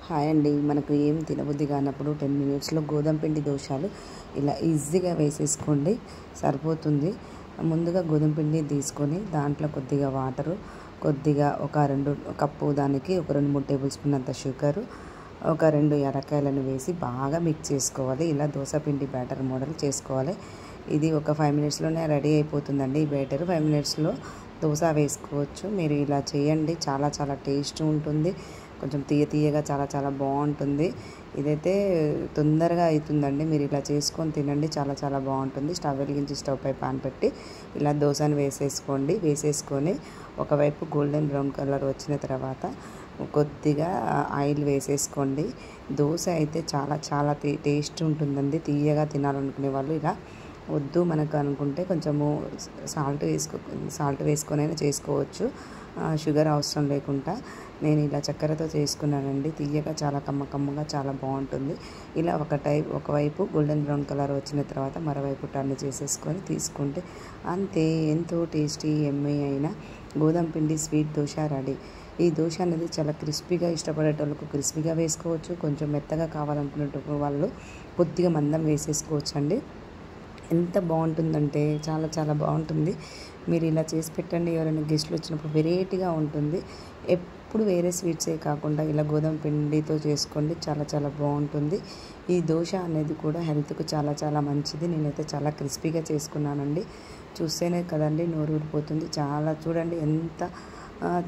Hi అండి. మనకు ఏం తినబుద్ధి కానప్పుడు 10 మినిట్స్లో గోధుమ పిండి దోశలు ఇలా ఈజీగా వేసేసుకోండి, సరిపోతుంది. ముందుగా గోధుమ పిండి తీసుకొని దాంట్లో కొద్దిగా వాటరు, కొద్దిగా ఒక 2 కప్పు దానికి ఒక 2-3 టేబుల్ స్పూన్ అంత షుగరు, ఒక 2 యాలక్కాయలను వేసి బాగా మిక్స్ చేసుకోవాలి. ఇలా దోశ పిండి బ్యాటర్ మోడల్ చేసుకోవాలి. ఇది ఒక 5 మినిట్స్లోనే రెడీ అయిపోతుందండి. ఈ బ్యాటర్ 5 మినిట్స్లో దోశ వేసుకోవచ్చు. మీరు ఇలా చేయండి, చాలా చాలా టేస్ట్ ఉంటుంది. కొంచెం తీయగా చాలా బాగుంటుంది. ఇదైతే తొందరగా అవుతుందండి. మీరు ఇలా చేసుకొని తినండి, చాలా బాగుంటుంది. స్టవ్ వెలిగించి స్టవ్ పై పాన్ పెట్టి ఇలా దోశను వేసేసుకొని ఒకవైపు గోల్డెన్ బ్రౌన్ కలర్ వచ్చిన తర్వాత కొద్దిగా ఆయిల్ వేసేసుకోండి. దోశ అయితే చాలా టేస్ట్ ఉంటుందండి. తీయగా తినాలనుకునే వాళ్ళు ఇలా, వద్దు మనకు అనుకుంటే కొంచెము సాల్ట్ వేసుకొనైనా చేసుకోవచ్చు, షుగర్ అవసరం లేకుండా. నేను ఇలా చక్కెరతో చేసుకున్నానండి. తీయగా చాలా కమ్మగా చాలా బాగుంటుంది. ఇలా ఒకవైపు గోల్డెన్ బ్రౌన్ కలర్ వచ్చిన తర్వాత మరోవైపు టర్న్ చేసేసుకొని తీసుకుంటే అంతే, ఎంతో టేస్టీ యమ్మీ అయిన గోధుమ పిండి స్వీట్ దోశ రెడీ. ఈ దోశ అనేది చాలా క్రిస్పీగా ఇష్టపడేటోళ్ళకు క్రిస్పీగా వేసుకోవచ్చు, కొంచెం మెత్తగా కావాలనుకునే వాళ్ళు కొద్దిగా మందం వేసేసుకోవచ్చు అండి. ఎంత బాగుంటుందంటే చాలా బాగుంటుంది. మీరు ఇలా చేసి పెట్టండి, ఎవరైనా గెస్ట్లు వచ్చినప్పుడు వెరైటీగా ఉంటుంది. ఎప్పుడు వేరే స్వీట్సే కాకుండా ఇలా గోధుమ పిండితో చేసుకోండి, చాలా బాగుంటుంది. ఈ దోశ అనేది కూడా హెల్త్కు చాలా మంచిది. నేనైతే చాలా క్రిస్పీగా చేసుకున్నానండి. చూస్తేనే కదండి నోరు ఊరిపోతుంది. చూడండి ఎంత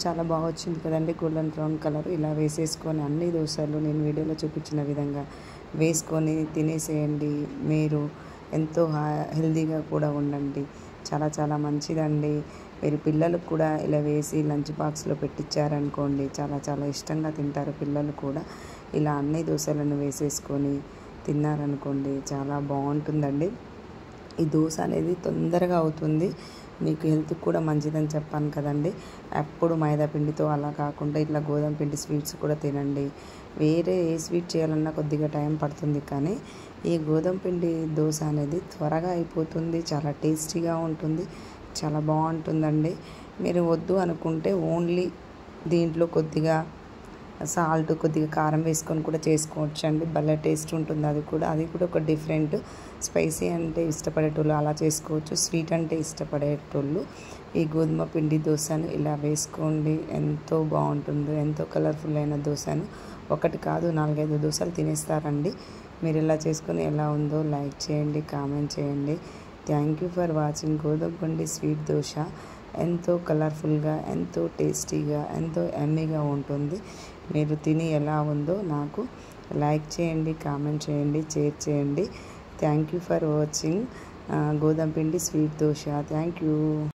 చాలా బాగా వచ్చింది కదండి, గోల్డెన్ బ్రౌన్ కలర్. ఇలా వేసేసుకొని అన్ని దోశలు నేను వీడియోలో చూపించిన విధంగా వేసుకొని తినేసేయండి. మీరు ఎంతో హెల్తీగా కూడా ఉండండి. చాలా మంచిదండి. మీరు పిల్లలకు కూడా ఇలా వేసి లంచ్ బాక్స్లో పెట్టించారనుకోండి, చాలా ఇష్టంగా తింటారు పిల్లలు కూడా. ఇలా అన్ని దోశలను వేసేసుకొని తిన్నారనుకోండి, చాలా బాగుంటుందండి. ఈ దోశ అనేది తొందరగా అవుతుంది, మీకు హెల్త్కి కూడా మంచిదని చెప్పాను కదండి. ఎప్పుడు మైదా పిండితో అలా కాకుండా ఇట్లా గోధుమ పిండి స్వీట్స్ కూడా తినండి. వేరే ఏ స్వీట్ చేయాలన్నా కొద్దిగా టైం పడుతుంది, కానీ ఈ గోధుమ పిండి దోశ అనేది త్వరగా అయిపోతుంది, చాలా టేస్టీగా ఉంటుంది, చాలా బాగుంటుందండి. మీరు వద్దు అనుకుంటే ఓన్లీ దీంట్లో కొద్దిగా సాల్ట్, కొద్దిగా కారం వేసుకొని కూడా చేసుకోవచ్చు అండి. భలే టేస్ట్ ఉంటుంది. అది కూడా ఒక డిఫరెంట్. స్పైసీ అంటే ఇష్టపడేటోళ్ళు అలా చేసుకోవచ్చు, స్వీట్ అంటే ఇష్టపడేటోళ్ళు ఈ గోధుమ పిండి దోశను ఇలా వేసుకోండి. ఎంతో బాగుంటుందో, ఎంతో కలర్ఫుల్ అయిన దోశను 1 కాదు 4-5 దోశలు తినేస్తారండి. మీరు ఇలా చేసుకొని ఎలా ఉందో లైక్ చేయండి, కామెంట్ చేయండి. Thank you for watching. గోధుమ పిండి స్వీట్ దోశ ఎంతో కలర్ఫుల్గా, ఎంతో టేస్టీగా, ఎంతో యమ్మీగా ఉంటుంది. మీరు తిని ఎలా ఉందో నాకు లైక్ చేయండి, కామెంట్ చేయండి, షేర్ చేయండి. థ్యాంక్ యూ ఫర్ వాచింగ్ గోధుమ పిండి స్వీట్ దోశ. Thank you.